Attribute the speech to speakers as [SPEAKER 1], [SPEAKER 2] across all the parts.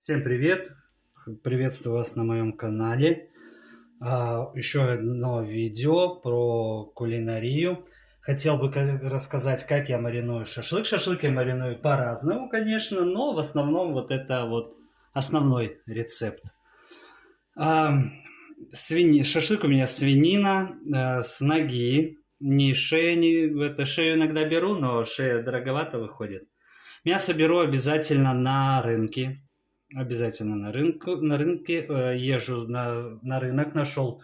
[SPEAKER 1] Всем привет! Приветствую вас на моем канале. Еще одно видео про кулинарию. Хотел бы рассказать, как я мариную шашлык. Шашлык я мариную по-разному, конечно, но в основном вот это вот основной рецепт. Шашлык у меня свинина с ноги. Не шея, шею иногда беру, но шея дороговато выходит. Мясо беру обязательно на рынке. Обязательно на рынке езжу на рынок, нашел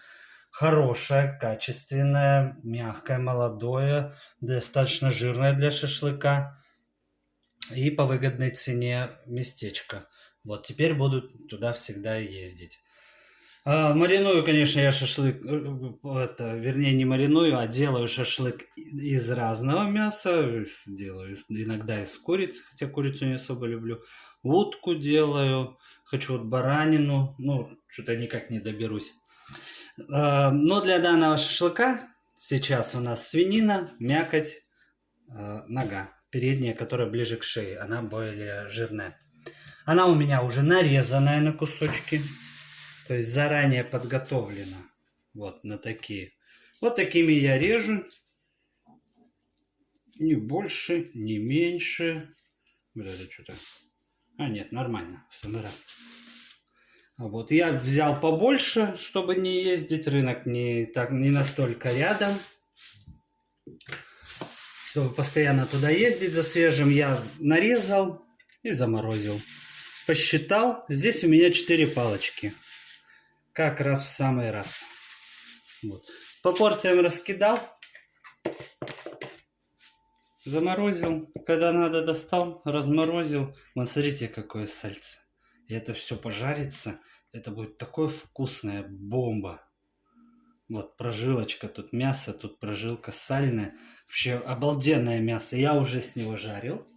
[SPEAKER 1] хорошее, качественное, мягкое, молодое, достаточно жирное для шашлыка и по выгодной цене местечко. Вот теперь буду туда всегда ездить. Мариную, конечно, я шашлык, вернее не мариную, а делаю шашлык из разного мяса. Делаю иногда из курицы, хотя курицу не особо люблю. Утку делаю, хочу вот баранину, ну, что-то никак не доберусь. Но для данного шашлыка сейчас у нас свинина, мякоть, нога, передняя, которая ближе к шее, она более жирная. Она у меня уже нарезанная на кусочки. То есть заранее подготовлено. Вот на такие. Вот такими я режу. Не больше, не меньше. Вот это что-то. Нет, нормально. В самый раз. Вот я взял побольше, чтобы не ездить. Рынок не настолько рядом. Чтобы постоянно туда ездить за свежим, я нарезал и заморозил. Посчитал. Здесь у меня 4 палочки. Как раз в самый раз. Вот. По порциям раскидал. Заморозил. Когда надо, достал, разморозил. Вон, смотрите, какое сальце. И это все пожарится. Это будет такое вкусная бомба. Вот прожилочка. Тут мясо, тут прожилка сальная. Вообще обалденное мясо. Я уже с него жарил.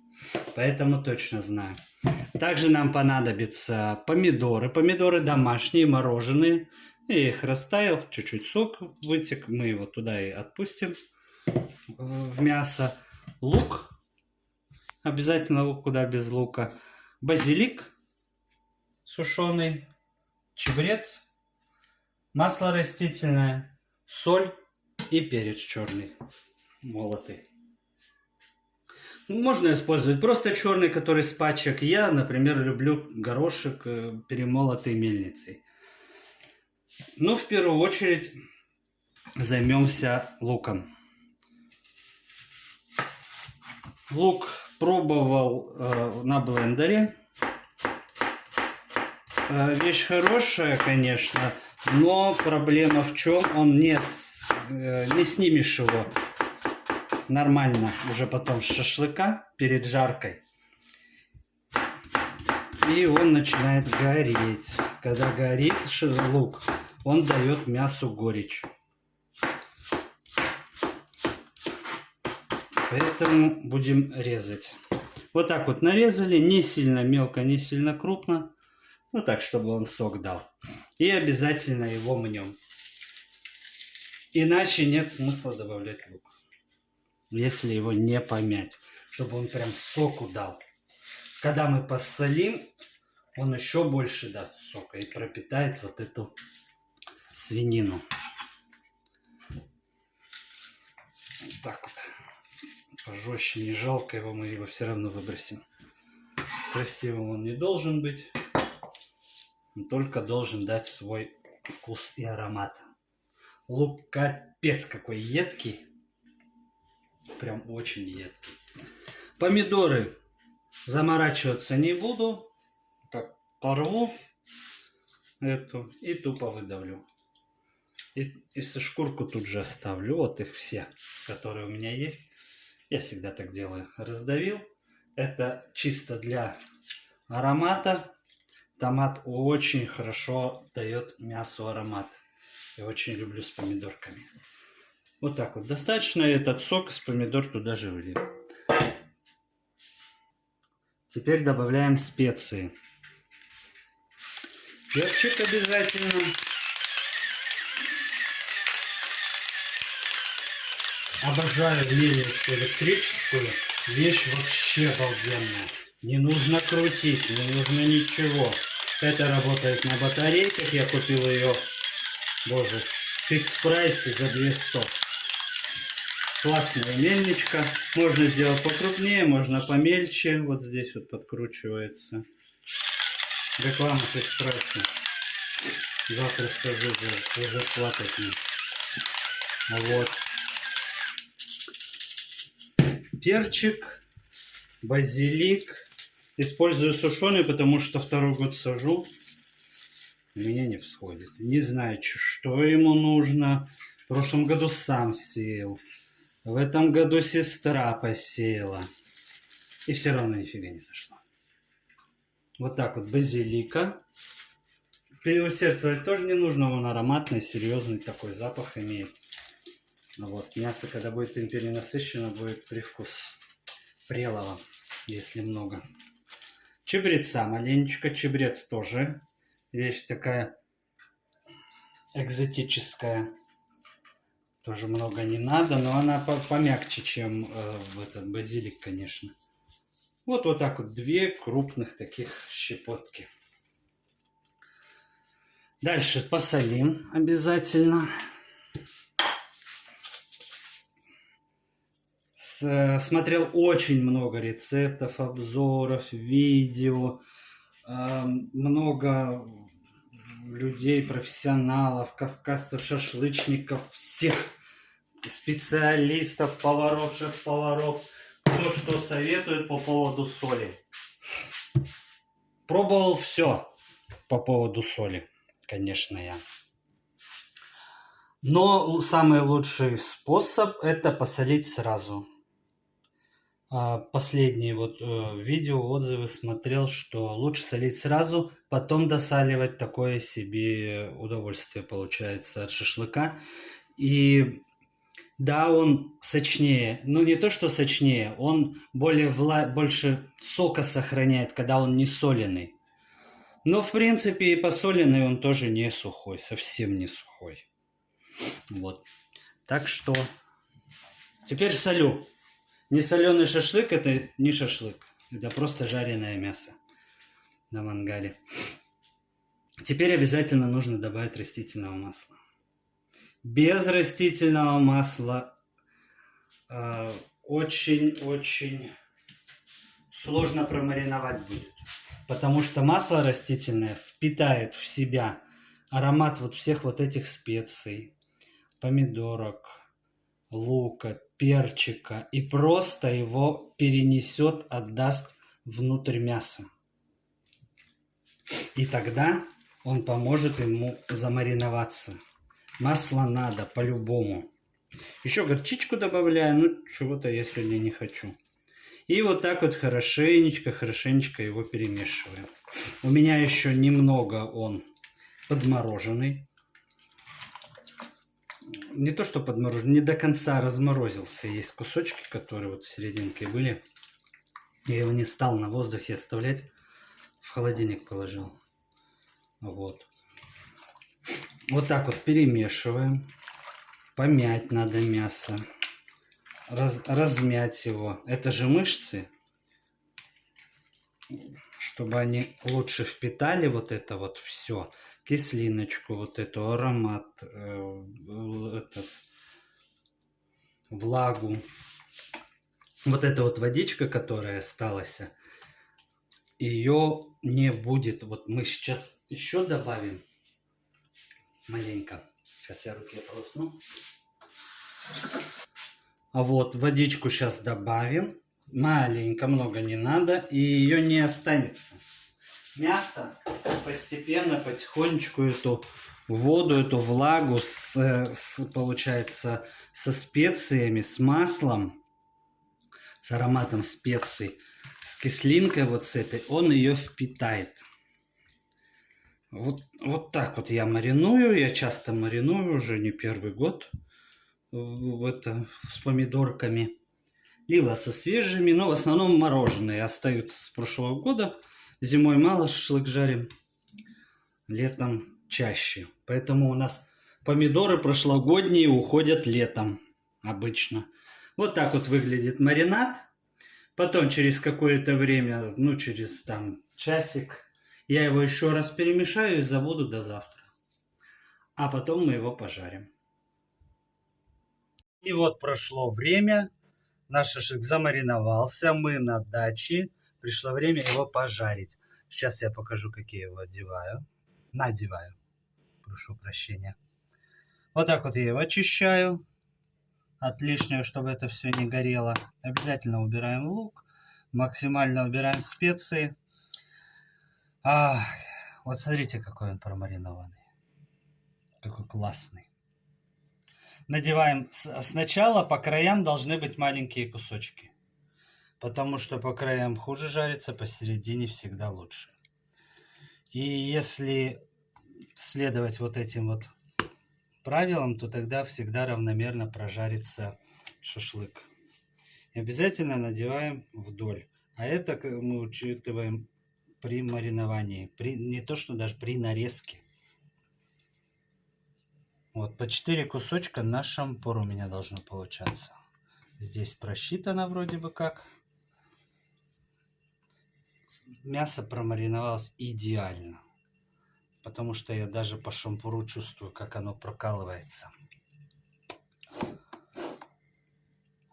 [SPEAKER 1] Поэтому точно знаю. Также нам понадобятся помидоры. Помидоры домашние, мороженые. Я их растаял, чуть-чуть сок вытек. Мы его туда и отпустим в мясо. Лук. Обязательно лук, куда без лука. Базилик сушеный. Чабрец. Масло растительное. Соль и перец черный. Молотый. Можно использовать просто черный, который с пачек. Я, например, люблю горошек, перемолотый мельницей. Но в первую очередь займемся луком. Лук пробовал на блендере. Вещь хорошая, конечно, но проблема в чем? Он не снимешь его нормально уже потом с шашлыка перед жаркой. И он начинает гореть. Когда горит лук, он дает мясу горечь. Поэтому будем резать. Вот так вот нарезали. Не сильно мелко, не сильно крупно. Ну так, чтобы он сок дал. И обязательно его мнем. Иначе нет смысла добавлять лук. Если его не помять, чтобы он прям соку дал. Когда мы посолим, он еще больше даст сока и пропитает вот эту свинину. Вот так вот. Пожестче, не жалко его, мы его все равно выбросим. Красивым он не должен быть. Он только должен дать свой вкус и аромат. Лук капец какой едкий. Прям очень едкий. Помидоры заморачиваться не буду. Так, порву эту и тупо выдавлю. И шкурку тут же оставлю. Вот их все, которые у меня есть. Я всегда так делаю. Раздавил. Это чисто для аромата. Томат очень хорошо дает мясу аромат. Я очень люблю с помидорками. Вот так вот. Достаточно этот сок с помидор туда же влил. Теперь добавляем специи. Перчик обязательно. Обожаю мельницу электрическую. Вещь вообще обалденная. Не нужно крутить, не нужно ничего. Это работает на батарейках. Я купил ее, боже, в фикс-прайсе за 200. Классная мельничка. Можно сделать покрупнее, можно помельче. Вот здесь вот подкручивается. Реклама фикс-прайса. Завтра скажу за зарплату. Вот. Перчик, базилик. Использую сушеный, потому что второй год сажу. У меня не всходит. Не знаю, что ему нужно. В прошлом году сам сеял. В этом году сестра посеяла. И все равно нифига не сошло. Вот так вот базилика. Переусердствовать тоже не нужно. Он ароматный, серьезный такой запах имеет. Вот. Мясо, когда будет перенасыщено, будет привкус прелого, если много. Чабреца маленечко. Чабрец тоже вещь такая экзотическая. Тоже много не надо, но она помягче, чем этот базилик, конечно. Вот так вот 2 крупных таких щепотки. Дальше посолим обязательно. Смотрел очень много рецептов, обзоров, видео. Много людей, профессионалов, кавказцев, шашлычников, всех специалистов, поваров, шеф-поваров, кто что советует по поводу соли. Пробовал все по поводу соли, конечно, я. Но самый лучший способ — это посолить сразу. Последние вот видео, отзывы смотрел, что лучше солить сразу, потом досаливать. Такое себе удовольствие получается от шашлыка. И да, он сочнее. Ну, не то, что сочнее, он больше сока сохраняет, когда он не соленый. Но, в принципе, и посоленный он тоже не сухой, совсем не сухой. Вот. Так что теперь солю. Несоленый шашлык — это не шашлык. Это просто жареное мясо на мангале. Теперь обязательно нужно добавить растительного масла. Без растительного масла очень-очень сложно промариновать будет. Потому что масло растительное впитает в себя аромат вот всех вот этих специй, помидорок, лука, перчика, и просто его перенесет, отдаст внутрь мяса. И тогда он поможет ему замариноваться. Масло надо по-любому. Еще горчичку добавляю, но чего-то я сегодня не хочу. И вот так вот хорошенечко его перемешиваем. У меня еще немного он подмороженный. Не то, что подморожен, не до конца разморозился. Есть кусочки, которые вот в серединке были. Я его не стал на воздухе оставлять. В холодильник положил. Вот. Вот так вот перемешиваем. Помять надо мясо. Размять его. Это же мышцы. Чтобы они лучше впитали вот это вот все. Кислиночку, вот эту, аромат, влагу. Вот эта вот водичка, которая осталась, ее не будет. Вот мы сейчас еще добавим маленько. Сейчас я руки ополосну. А вот водичку сейчас добавим. Маленько, много не надо. И ее не останется. Мясо постепенно, потихонечку эту воду, эту влагу получается со специями, с маслом, с ароматом специй, с кислинкой вот с этой, он ее впитает. Вот так вот я мариную. Я часто мариную, уже не первый год с помидорками. Либо со свежими, но в основном мороженые остаются с прошлого года. Зимой мало шашлык жарим, летом чаще. Поэтому у нас помидоры прошлогодние уходят летом обычно. Вот так вот выглядит маринад. Потом через какое-то время, ну через там часик Я его еще раз перемешаю и забуду до завтра. А потом мы его пожарим. И вот прошло время. Наш шашлык замариновался. Мы на даче. Пришло время его пожарить. Сейчас я покажу, как я его надеваю. Прошу прощения. Вот так вот я его очищаю от лишнего, чтобы это все не горело. Обязательно убираем лук. Максимально убираем специи. Вот смотрите, какой он промаринованный. Какой классный. Надеваем. Сначала по краям должны быть маленькие кусочки. Потому что по краям хуже жарится, посередине всегда лучше. И если следовать вот этим вот правилам, то тогда всегда равномерно прожарится шашлык. И обязательно надеваем вдоль. А это мы учитываем при мариновании. Не то, что даже при нарезке. Вот по 4 кусочка на шампур у меня должно получаться. Здесь просчитано вроде бы как. Мясо промариновалось идеально. Потому что я даже по шампуру чувствую, как оно прокалывается.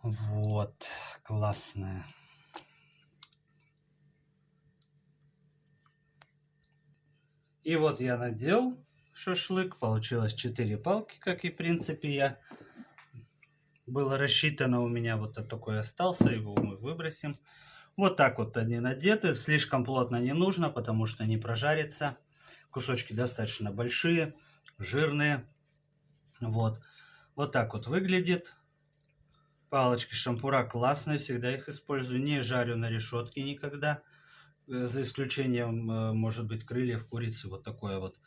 [SPEAKER 1] Вот, классное. И вот я надел шашлык. Получилось 4 палки, как и в принципе было рассчитано у меня. Вот такой остался, его мы выбросим. Вот так вот они надеты. Слишком плотно не нужно, потому что не прожарится. Кусочки достаточно большие, жирные. Вот так вот выглядит. Палочки шампура классные, всегда их использую. Не жарю на решетке никогда. За исключением, может быть, крыльев курицы. Вот такое вот.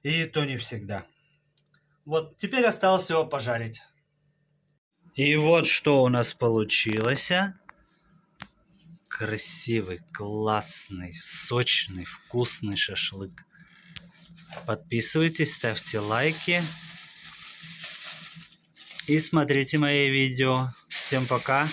[SPEAKER 1] И то не всегда. Вот, теперь осталось его пожарить. И вот что у нас получилось. Красивый, классный, сочный, вкусный шашлык. Подписывайтесь, ставьте лайки. И смотрите мои видео. Всем пока.